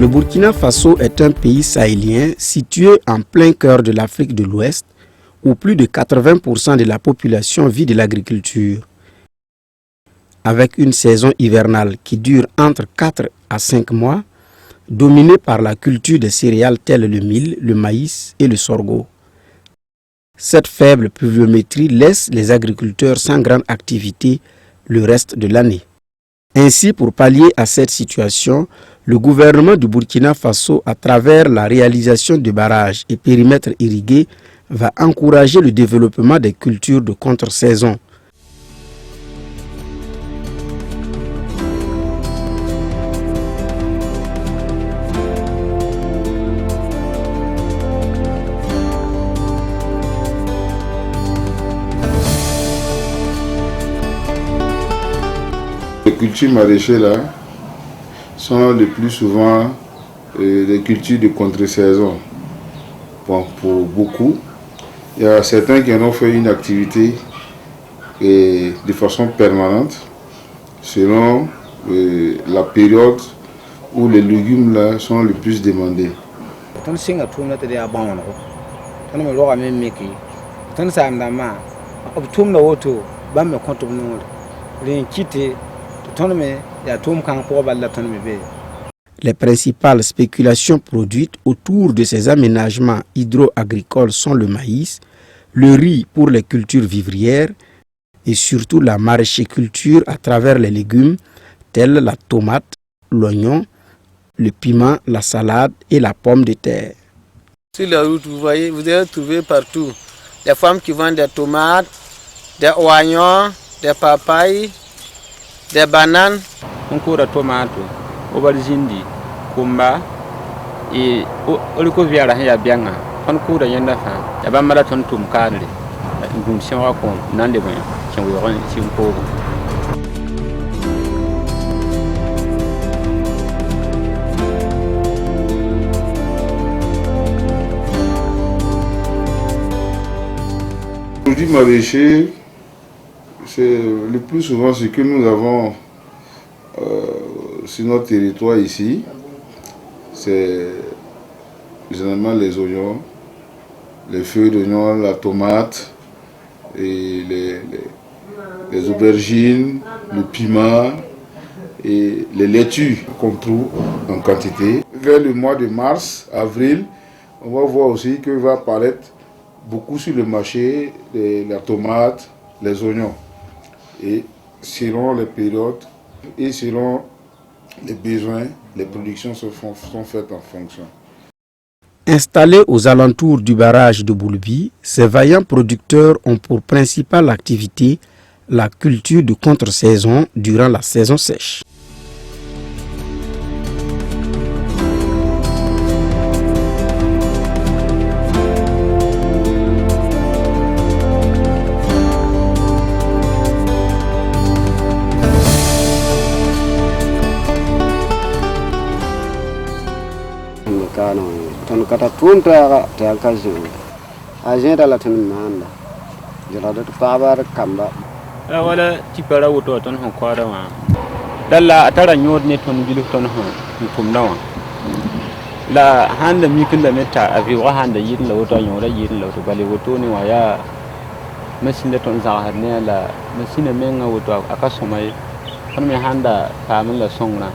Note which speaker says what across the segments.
Speaker 1: Le Burkina Faso est un pays sahélien situé en plein cœur de l'Afrique de l'Ouest, où plus de 80% de la population vit de l'agriculture. Avec une saison hivernale qui dure entre 4 à 5 mois, dominée par la culture des céréales telles le mil, le maïs et le sorgho. Cette faible pluviométrie laisse les agriculteurs sans grande activité le reste de l'année. Ainsi, pour pallier à cette situation, le gouvernement du Burkina Faso, à travers la réalisation de barrages et périmètres irrigués, va encourager le développement des cultures de contre-saison.
Speaker 2: Les cultures maraîchères là sont le plus souvent des cultures de contre-saison. Bon, pour beaucoup, il y a certains qui en ont fait une activité de façon permanente selon la période où les légumes là sont le plus demandés.
Speaker 1: Les principales spéculations produites autour de ces aménagements hydro-agricoles sont le maïs, le riz pour les cultures vivrières et surtout la maraîchiculture à travers les légumes tels la tomate, l'oignon, le piment, la salade et la pomme de terre.
Speaker 3: Sur la route, vous voyez, vous allez trouver partout des femmes qui vendent des tomates, des oignons, des papayes, des bananes.
Speaker 4: On court à tomates, aubergine, kumba, et on court vers la bien. On court à Yandafa, il y a pas marathon tout le cadre. Nous sommes à compte, n'en devons pas, si on veut, si on peut.
Speaker 2: Le produit maraîcher, c'est le plus souvent ce que nous avons sur notre territoire ici. C'est généralement les oignons, les feuilles d'oignon, la tomate, et les aubergines, le piment et les laitues qu'on trouve en quantité. Vers le mois de mars, avril, on va voir aussi que va apparaître beaucoup sur le marché la tomate, les oignons. Et selon les périodes et selon les besoins, les productions sont faites en fonction.
Speaker 1: Installés aux alentours du barrage de Boulbi, ces vaillants producteurs ont pour principale activité la culture de contre-saison durant la saison sèche.
Speaker 5: Kata tunta ta kazi agenda la tan manda jara da fabar kamba
Speaker 4: wala tipara woto ton hon kwara wa dalla atara nyod ne ton bilu ton hon tum nawa la handa mi kin la meta avi wa handa yin la woto nyoda yin la woto bale woto ni wa ya machine ton zahar ne la machine menga woto akasomai kon me handa kamin la songna.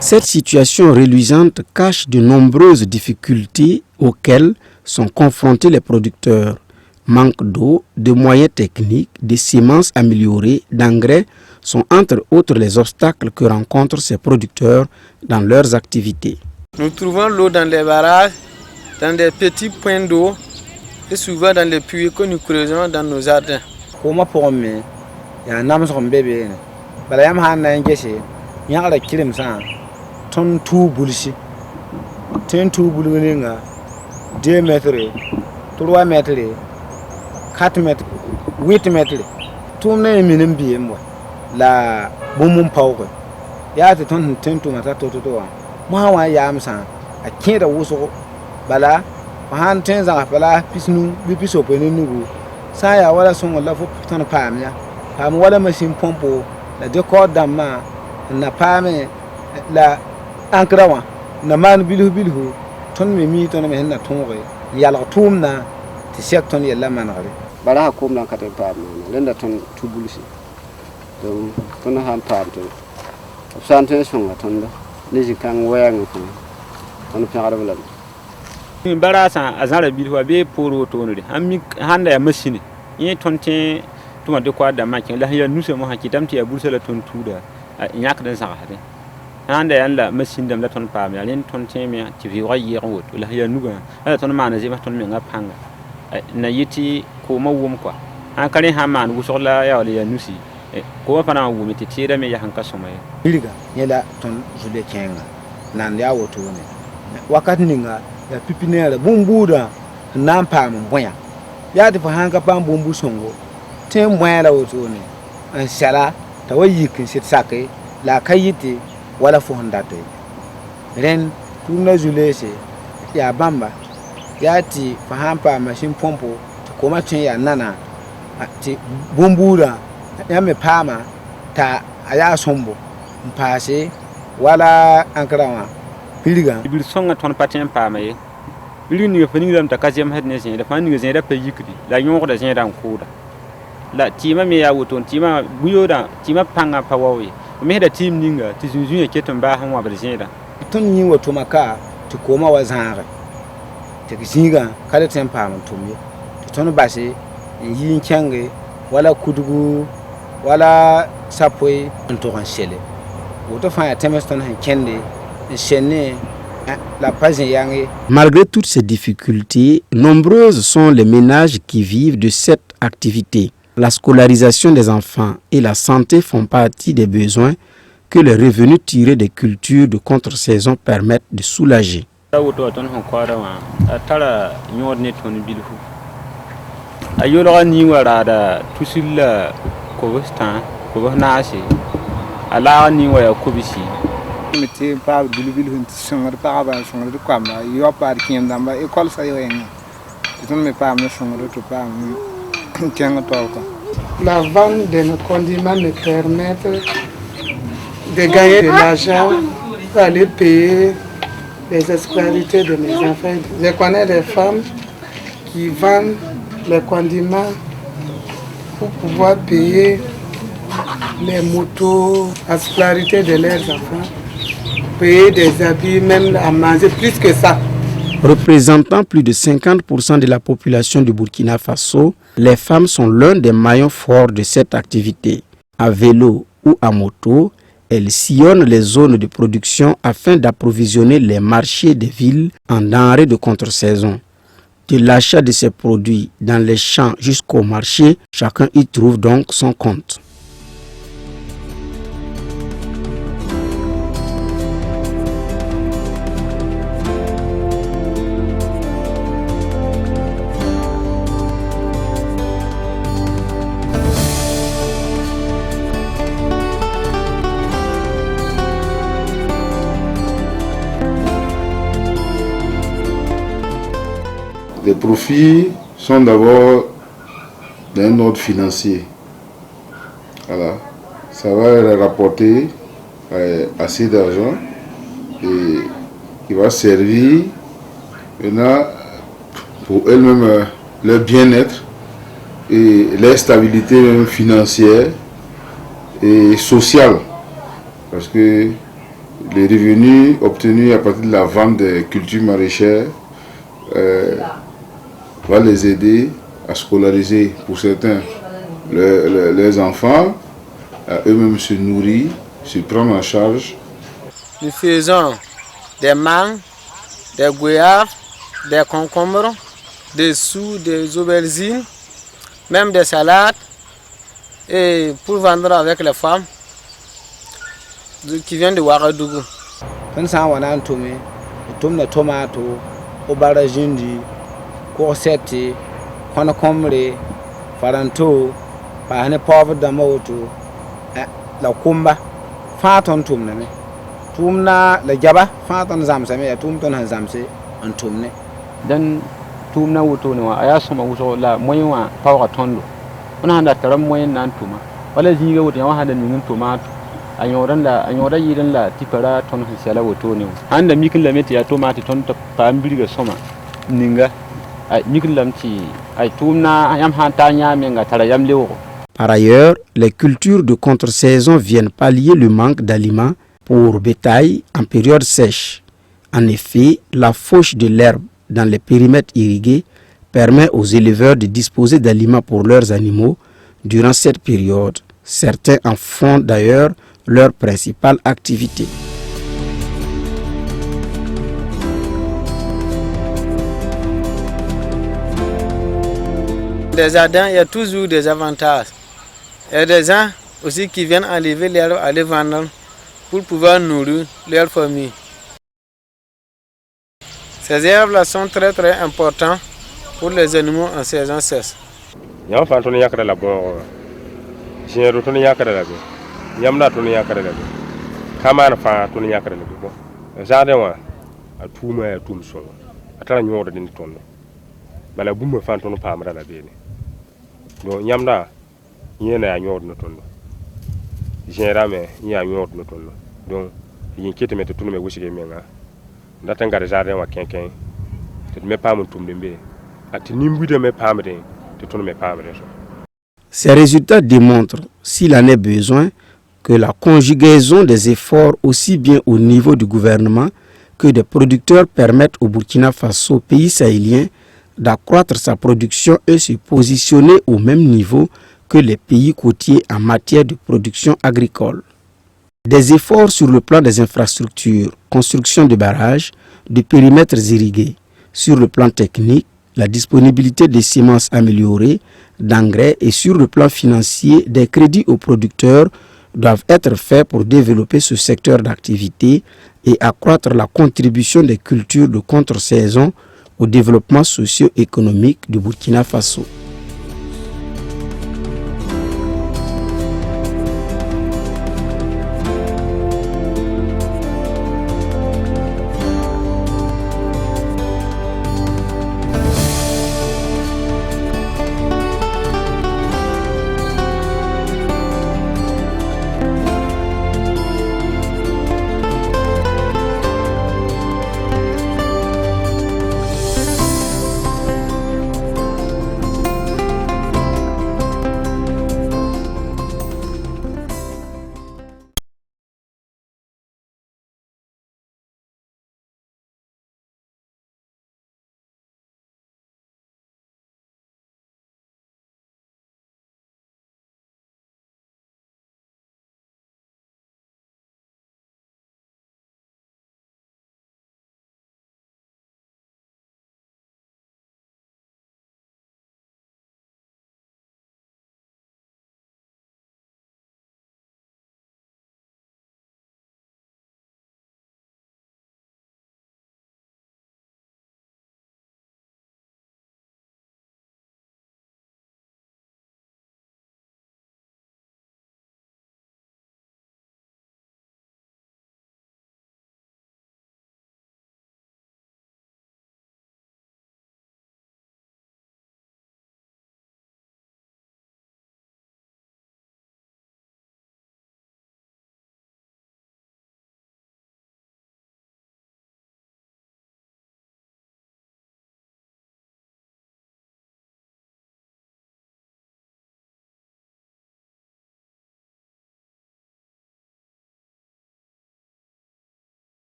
Speaker 1: Cette situation reluisante cache de nombreuses difficultés auxquelles sont confrontés les producteurs. Manque d'eau, de moyens techniques, de semences améliorées, d'engrais sont entre autres les obstacles que rencontrent ces producteurs dans leurs activités.
Speaker 3: Nous trouvons l'eau dans les barrages, dans des petits points d'eau et souvent dans les puits que nous creusons dans nos jardins.
Speaker 5: Yara kirim sa ton tu bulshi ten tu bulunga 2 mètres 3 mètres 4 mètres 8 mètres tout ne minim bi mo la bumum pawko ya ta ton ten tu mata to ma wa ya amsa a kira wuso bala han ten za bala pisnu bi piso pe ni nugu sa ya wala son wala fo ton pamya pam wala machine pompo la de ko damma na pame la ankra wa na man bilhu ton me mi ton me na tonre yala tumna ti sek ton yalla manare
Speaker 6: bara ha kum nan ka tan paam lenda ton tubulisi donc ton han paam to sante songa ton da ni kan wayang ko ton fiara bala
Speaker 4: bara sa azara bilhu be poro to no de handa ya machine yin ton te tuma de kwa da makin la ya nuse mo hakitam ti ya bursala ton tuda nyak dan sa hade handa ya la machine dam la ton paam ya len ton te me ti vi wa yer wot la ya nuga ala ton mana je ma ton me nga panga na yiti ko mawum kwa han kare ha man wu sola ya ya nusi ko fa na wu mi ti tira me ya hanka somay
Speaker 5: biriga yela ton jule kenga nan ya woto ne wakati ninga ya pipinere bumbuda nan paam boya ya ti fa hanka pam bumbu songo tem moyala woto ne an sala ta wayi kin sit sakai la kayiti wala fo hondate ren tuna julese ya bamba ya ti fa hampa machine pompo ko ma tin ya nana ti bumbura ya me pama ta aya sombo mpase wala ankrawa piliga
Speaker 4: ibil songa ton patin pama ye ili ni fa ni dam ta kajem hadne sen da fa ni zen da pa yikri la nyon da zen dan koda la tima me ya woton tima buyoda tima panga pawawi me da tim ninga ti zunzun ke ton ba han wa brzeda
Speaker 5: ton ni woto maka ti koma wa zanre ti zinga kada tem pam tumye ti ton base yin change wala kudugu wala sapoi to kan shele woto fa ya temeston han kende chenne la page yangi.
Speaker 1: Malgré toutes ces difficultés, nombreuses sont les ménages qui vivent de cette activité. La scolarisation des enfants et la santé font partie des besoins que les revenus tirés des cultures de contre-saison permettent de soulager.
Speaker 7: La vente de nos condiments me permet de gagner de l'argent pour aller payer les scolarités de mes enfants. Je connais des femmes qui vendent les condiments pour pouvoir payer les motos, la scolarité de leurs enfants, payer des habits, même à manger, plus que ça.
Speaker 1: Représentant plus de 50% de la population du Burkina Faso, les femmes sont l'un des maillons forts de cette activité. À vélo ou à moto, elles sillonnent les zones de production afin d'approvisionner les marchés des villes en denrées de contre-saison. De l'achat de ces produits dans les champs jusqu'au marché, chacun y trouve donc son compte.
Speaker 2: Les profits sont d'abord d'un ordre financier. Voilà. Ça va leur rapporter assez d'argent et qui va servir maintenant pour elles-mêmes leur bien-être et leur stabilité même financière et sociale. Parce que les revenus obtenus à partir de la vente des cultures maraîchères va les aider à scolariser pour certains leurs enfants, à eux-mêmes se nourrir, se prendre en charge.
Speaker 3: Nous faisons des mangues, des goyaves, des concombres, des choux, des aubergines, même des salades, et pour vendre avec les femmes qui viennent de Ouagadougou.
Speaker 5: Corsette, Conacombre, Faranto, Pahane Pauvre Damoto, La Kumba, Faton Tumne, Tumna, La Jaba, Faton Zamsame, Tumton and Zamse, and Tumne.
Speaker 4: Then Tumna Wutono, I asked my la Moyua, Power Tondo. 100 Moyen Nantuma. Well, as you go with 100 million tomato, anyora yirin la tipara ton hisala woto ne anda mikin la meti ya tomate ton ta pambriga soma ninga ay mikin lamti ay tumna yam hanta nyame nga tara yam lewo.
Speaker 1: Par ailleurs, les cultures de contre-saison viennent pallier le manque d'aliments pour bétail en période sèche. En effet, la fauche de l'herbe dans les périmètres irrigués permet aux éleveurs de disposer d'aliments pour leurs animaux durant cette période. Certains en font d'ailleurs leur principale activité.
Speaker 3: Des jardins, il y a toujours des avantages. Il y a des gens aussi qui viennent enlever l'herbe, aller vendre pour pouvoir nourrir leur famille. Ces herbes-là sont très très importantes pour les animaux en saison sèche.
Speaker 8: Généro ton yakara la yamna ton yakara la kamana fa ton yakara la bo jardin wa atuma ya tum so atara nyodo din ton bala bumma fa ton pamra la bene do yamna yena ya nyodo no ton généralement ya nyodo no ton donc yin kete mete tunu me wusige menga ndata ngare jardin wa kenken te me pam tum dembe ati nimbude me pamre te tunu me pamre so.
Speaker 1: Ces résultats démontrent, s'il en est besoin, que la conjugaison des efforts aussi bien au niveau du gouvernement que des producteurs permettent au Burkina Faso, pays sahélien, d'accroître sa production et se positionner au même niveau que les pays côtiers en matière de production agricole. Des efforts sur le plan des infrastructures, construction de barrages, de périmètres irrigués, sur le plan technique, la disponibilité des semences améliorées, d'engrais et sur le plan financier, des crédits aux producteurs doivent être faits pour développer ce secteur d'activité et accroître la contribution des cultures de contre-saison au développement socio-économique du Burkina Faso.